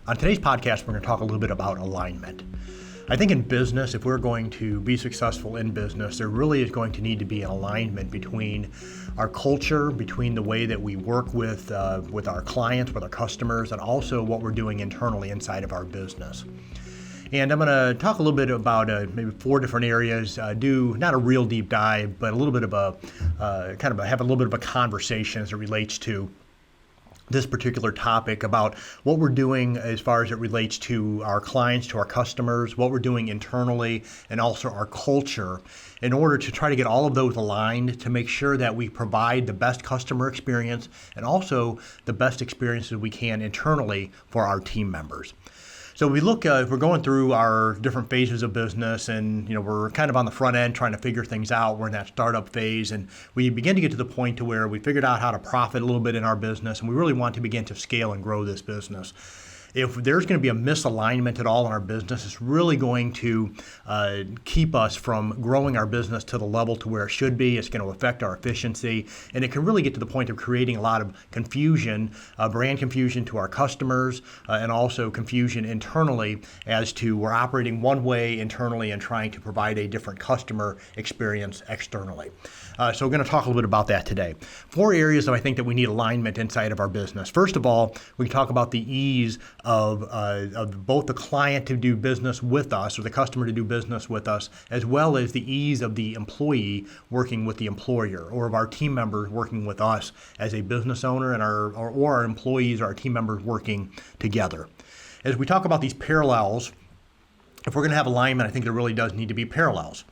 On today's podcast, we're going to talk a little bit about alignment. I think in business, if we're going to be successful in business, there really is going to need to be an alignment between our culture, between the way that we work with our clients, with our customers, and also what we're doing internally inside of our business. And I'm going to talk a little bit about maybe 4 different areas, do not a real deep dive, but a little bit of have a little bit of a conversation as it relates to this particular topic about what we're doing as far as it relates to our clients, to our customers, what we're doing internally, and also our culture in order to try to get all of those aligned to make sure that we provide the best customer experience and also the best experiences we can internally for our team members. So we look, we're going through our different phases of business and, we're kind of on the front end trying to figure things out. We're in that startup phase and we begin to get to the point to where we figured out how to profit a little bit in our business and we really want to begin to scale and grow this business. If there's going to be a misalignment at all in our business, it's really going to keep us from growing our business to the level to where it should be. It's going to affect our efficiency, and it can really get to the point of creating a lot of confusion, brand confusion to our customers, and also confusion internally as to we're operating one way internally and trying to provide a different customer experience externally. So we're going to talk a little bit about that today. 4 areas that I think that we need alignment inside of our business. First of all, we can talk about the ease of both the client to do business with us or the customer to do business with us, as well as the ease of the employee working with the employer or of our team members working with us as a business owner and our employees or our team members working together. As we talk about these parallels, if we're going to have alignment, I think there really does need to be parallels.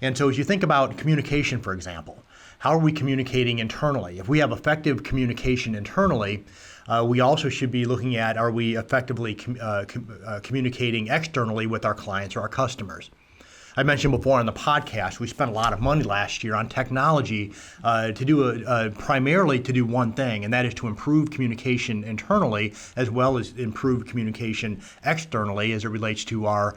And so as you think about communication, for example, how are we communicating internally? If we have effective communication internally, we also should be looking at, are we effectively communicating externally with our clients or our customers? I mentioned before on the podcast, we spent a lot of money last year on technology to do primarily to do one thing, and that is to improve communication internally as well as improve communication externally as it relates to our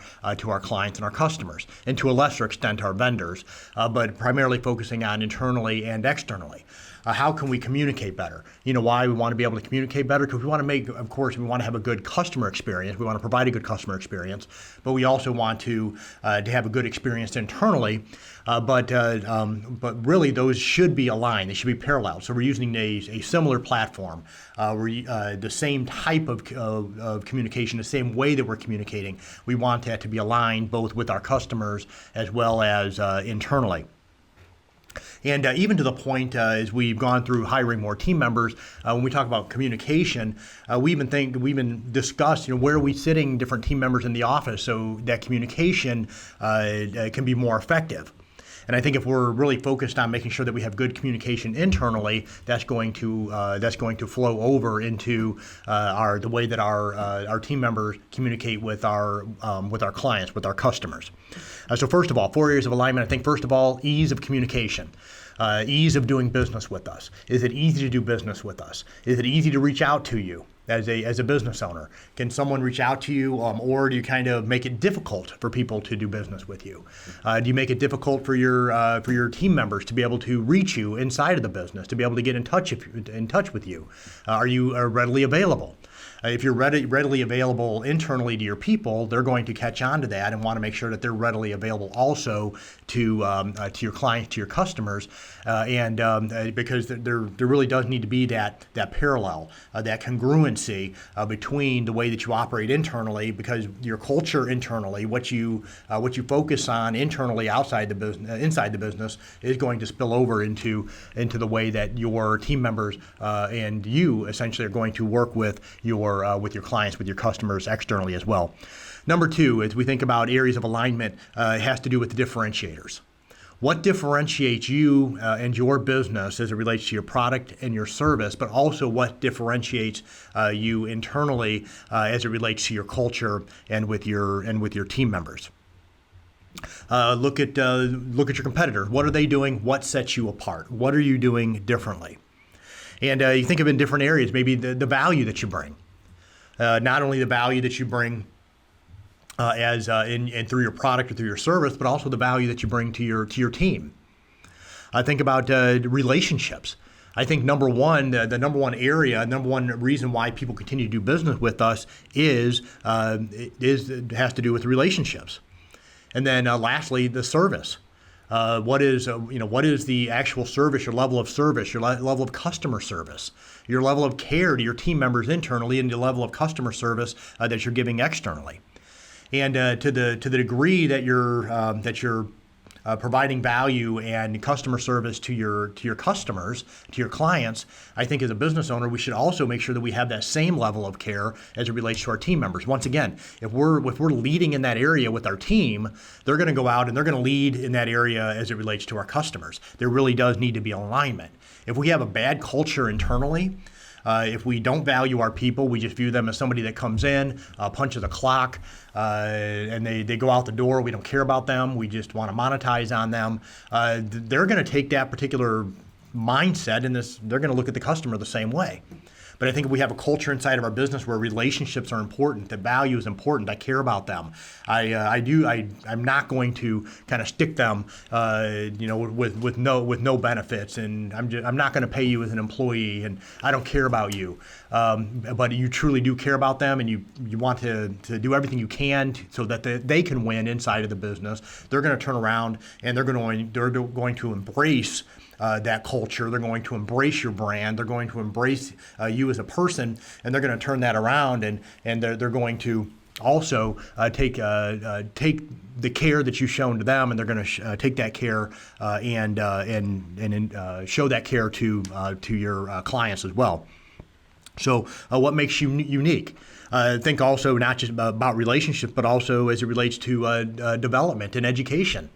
clients and our customers, and to a lesser extent our vendors, but primarily focusing on internally and externally. How can we communicate better? Why we want to be able to communicate better? Because we want to have a good customer experience. We want to provide a good customer experience, but we also want to have a good experience internally. But really, those should be aligned. They should be parallel. So we're using a similar platform. The same type of communication, the same way that we're communicating. We want that to be aligned both with our customers as well as internally. And even to the point, as we've gone through hiring more team members, when we talk about communication, we even discuss, where are we sitting different team members in the office so that communication can be more effective. And I think if we're really focused on making sure that we have good communication internally, that's going to flow over into the way that our team members communicate with our clients, with our customers. So first of all, 4 areas of alignment. I think first of all, ease of communication. Ease of doing business with us. Is it easy to do business with us? Is it easy to reach out to you as a business owner? Can someone reach out to you, or do you kind of make it difficult for people to do business with you? Do you make it difficult for your team members to be able to reach you inside of the business, to be able to get in touch with you? Are you readily available? If you're readily available internally to your people, they're going to catch on to that and want to make sure that they're readily available also to your clients, to your customers, because there really does need to be that parallel, that congruency between the way that you operate internally, because your culture internally, what you focus on internally inside the business, is going to spill over into the way that your team members and you essentially are going to work with your clients, with your customers externally as well. Number 2, as we think about areas of alignment, it has to do with the differentiators. What differentiates you and your business as it relates to your product and your service, but also what differentiates you internally as it relates to your culture and with your team members. Look at your competitor. What are they doing? What sets you apart? What are you doing differently? And you think of it in different areas, maybe the value that you bring. Not only the value that you bring through your product or through your service, but also the value that you bring to your team. Think about relationships. I think number one, the number one area, number one reason why people continue to do business with us it has to do with relationships. And then lastly, the service. What is the actual service, your level of service, your level of customer service, your level of care to your team members internally, and your level of customer service that you're giving externally. And to the degree that you're providing value and customer service to your customers, to your clients, I think as a business owner, we should also make sure that we have that same level of care as it relates to our team members. Once again, if we're leading in that area with our team, they're going to go out and they're going to lead in that area as it relates to our customers. There really does need to be alignment. If we have a bad culture internally, if we don't value our people, we just view them as somebody that comes in, punches a clock, and they go out the door. We don't care about them. We just want to monetize on them. They're going to take that particular mindset and they're going to look at the customer the same way. But I think if we have a culture inside of our business where relationships are important, that value is important, I care about them. I'm not going to kind of stick them, with no benefits, and I'm not going to pay you as an employee, and I don't care about you. But you truly do care about them, and you want to do everything you can so that they can win inside of the business. They're going to turn around and they're going to embrace that culture. They're going to embrace your brand. They're going to embrace you as a person, and they're going to turn that around, and they're going to also take the care that you've shown to them, and they're going to take that care and show that care to your clients as well. So what makes you unique? Think also not just about relationships, but also as it relates to development and education.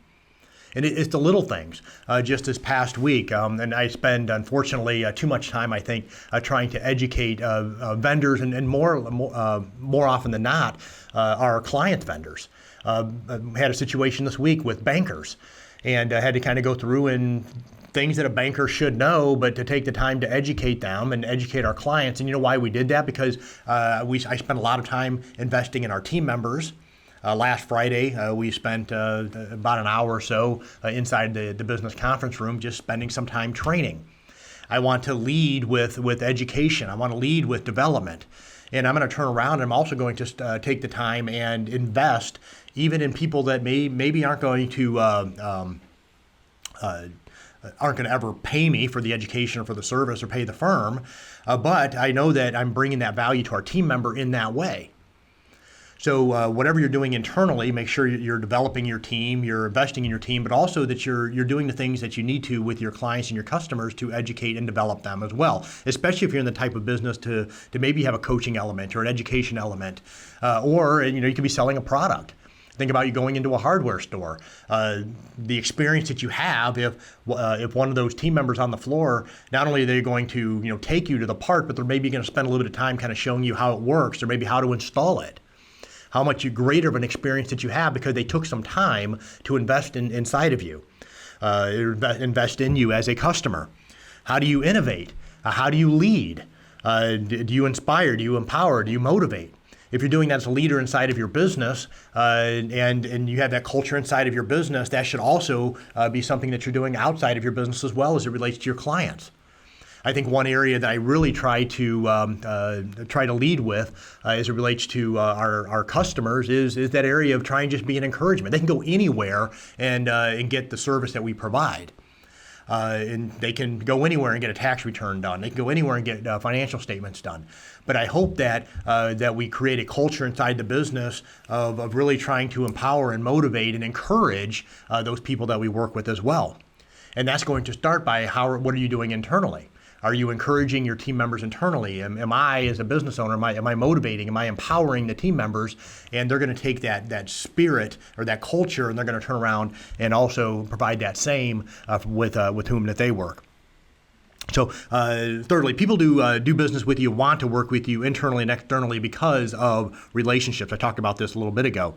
And it's the little things. Just this past week, and I spend, unfortunately, too much time, I think, trying to educate vendors, and more often than not, our client vendors. I had a situation this week with bankers, and I had to kind of go through and things that a banker should know, but to take the time to educate them and educate our clients. And you know why we did that? Because I spent a lot of time investing in our team members. Last Friday, we spent about an hour or so inside the business conference room just spending some time training. I want to lead with education. I want to lead with development. And I'm going to turn around and I'm also going to take the time and invest even in people that maybe aren't going to ever pay me for the education or for the service or pay the firm. But I know that I'm bringing that value to our team member in that way. So whatever you're doing internally, make sure you're developing your team, you're investing in your team, but also that you're doing the things that you need to with your clients and your customers to educate and develop them as well, especially if you're in the type of business to maybe have a coaching element or an education element, or you could be selling a product. Think about you going into a hardware store. The experience that you have if one of those team members on the floor, not only are they going to take you to the part, but they're maybe going to spend a little bit of time kind of showing you how it works or maybe how to install it. How much greater of an experience that you have because they took some time to invest inside of you, invest in you as a customer. How do you innovate? How do you lead? Do you inspire? Do you empower? Do you motivate? If you're doing that as a leader inside of your business and you have that culture inside of your business, that should also be something that you're doing outside of your business as well as it relates to your clients. I think one area that I really try to lead with as it relates to our customers is that area of trying to just be an encouragement. They can go anywhere and get the service that we provide. And they can go anywhere and get a tax return done. They can go anywhere and get financial statements done. But I hope that we create a culture inside the business of really trying to empower and motivate and encourage those people that we work with as well. And that's going to start by what are you doing internally? Are you encouraging your team members internally? Am I, as a business owner, am I motivating? Am I empowering the team members? And they're going to take that spirit or that culture, and they're going to turn around and also provide that same with whom that they work. So, thirdly, people do business with you, want to work with you internally and externally because of relationships. I talked about this a little bit ago.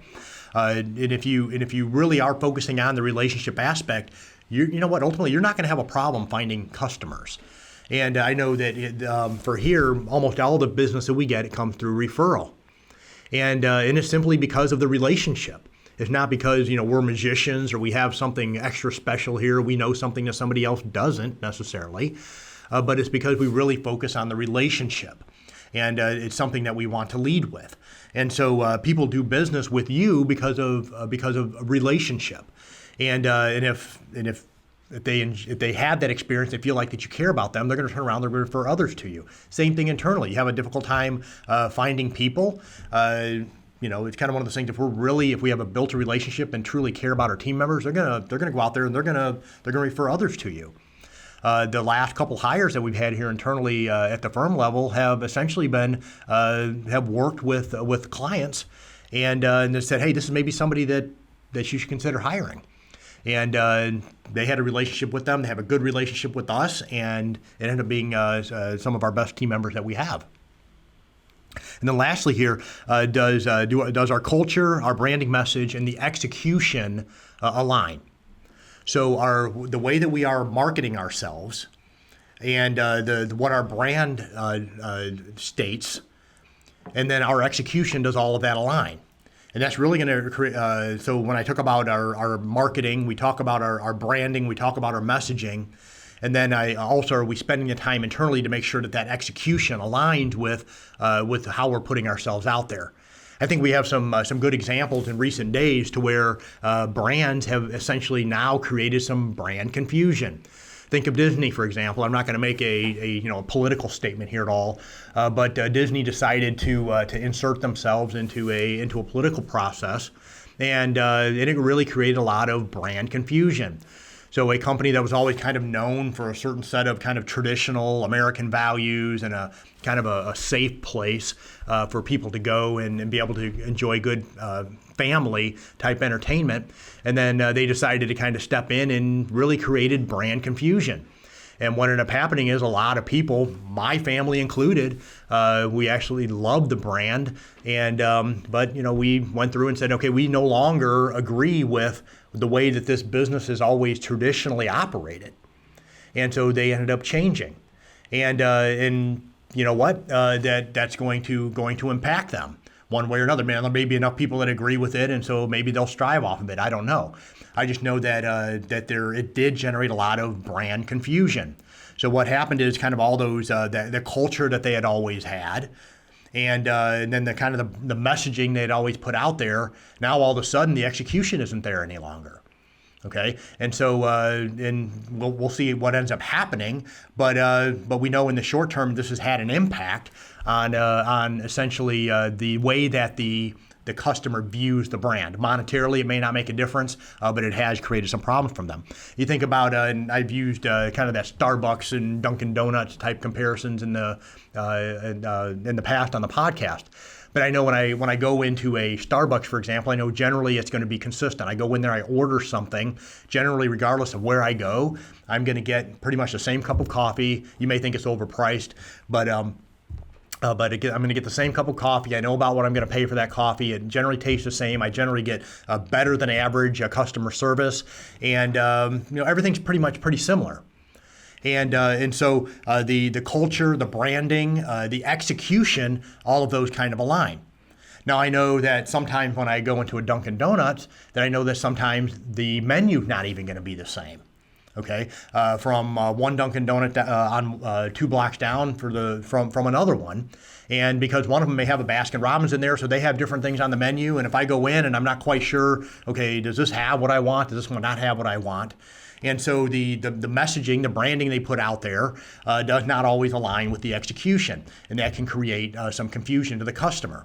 And if you really are focusing on the relationship aspect, you know what? Ultimately, you're not going to have a problem finding customers. And I know that for here, almost all the business that we get, it comes through referral. And it's simply because of the relationship. It's not because, we're magicians or we have something extra special here. We know something that somebody else doesn't necessarily. but it's because we really focus on the relationship. And it's something that we want to lead with. And so people do business with you because of relationship. And if they have that experience, they feel like that you care about them, they're going to turn around, they're going to refer others to you. Same thing internally. You have a difficult time finding people. It's kind of one of those things. If we have built a relationship and truly care about our team members, they're gonna go out there and they're gonna refer others to you. The last couple hires that we've had here internally at the firm level have essentially been have worked with clients and they said, hey, this is maybe somebody that you should consider hiring. And they had a relationship with them. They have a good relationship with us, and it ended up being some of our best team members that we have. And then lastly here, does our culture, our branding message, and the execution align? So the way that we are marketing ourselves and what our brand states, and then our execution, does all of that align? And that's really going to create, so when I talk about our marketing, we talk about our branding, we talk about our messaging, and then are we spending the time internally to make sure that execution aligns with how we're putting ourselves out there. I think we have some good examples in recent days to where brands have essentially now created some brand confusion. Think of Disney, for example. I'm not going to make a political statement here at all, but Disney decided to insert themselves into a political process, and it really created a lot of brand confusion. So a company that was always kind of known for a certain set of kind of traditional American values and a kind of a safe place for people to go and be able to enjoy good family type entertainment. And then they decided to kind of step in and really created brand confusion. And what ended up happening is a lot of people, my family included, we actually loved the brand. But we went through and said, okay, we no longer agree with the way that this business has always traditionally operated. And so they ended up changing. And you know what? That's going to impact them one way or another. Man, there may be enough people that agree with it, and so maybe they'll strive off of it. I don't know. I just know that it did generate a lot of brand confusion. So what happened is kind of all those the culture that they had always had, and then the kind of the messaging they had always put out there. Now all of a sudden the execution isn't there any longer. Okay, and so and we'll see what ends up happening, but we know in the short term this has had an impact on essentially the way that the customer views the brand. Monetarily, it may not make a difference, but it has created some problems from them. You think about, and I've used kind of that Starbucks and Dunkin' Donuts type comparisons in the past on the podcast. But I know when I go into a Starbucks, for example, I know generally it's going to be consistent. I go in there, I order something. Generally, regardless of where I go, I'm going to get pretty much the same cup of coffee. You may think it's overpriced, but I'm going to get the same cup of coffee. I know about what I'm going to pay for that coffee. It generally tastes the same. I generally get better than average customer service, and everything's pretty similar. And so the culture, the branding, the execution, all of those kind of align. Now I know that sometimes when I go into a Dunkin' Donuts, that I know that sometimes the menu's not even going to be the same. Okay, from one Dunkin' Donut on 2 blocks down from another one, and because one of them may have a Baskin Robbins in there, so they have different things on the menu. And if I go in and I'm not quite sure, okay, does this have what I want? Does this one not have what I want? And so the messaging, the branding they put out there does not always align with the execution, and that can create some confusion to the customer.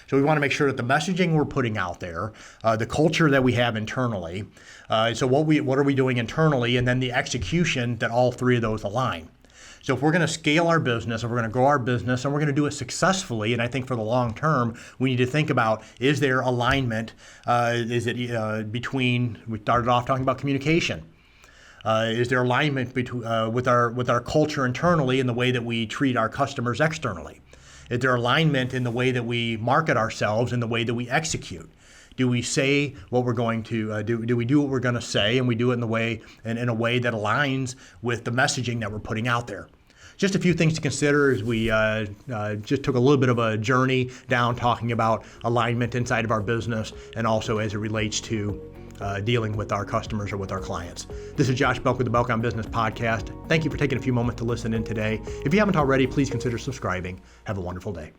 So we want to make sure that the messaging we're putting out there, the culture that we have internally, so what are we doing internally, and then the execution, that all three of those align. So if we're going to scale our business, if we're going to grow our business, and we're going to do it successfully, and I think for the long term, we need to think about, is there alignment? Is it between, we started off talking about communication. Is there alignment with our culture internally and the way that we treat our customers externally? Is there alignment in the way that we market ourselves and the way that we execute? Do we say what we're going to do? Do we do what we're going to say, and we do it in a way that aligns with the messaging that we're putting out there? Just a few things to consider as we just took a little bit of a journey down talking about alignment inside of our business, and also as it relates to dealing with our customers or with our clients. This is Josh Belk with the Belk on Business podcast. Thank you for taking a few moments to listen in today. If you haven't already, please consider subscribing. Have a wonderful day.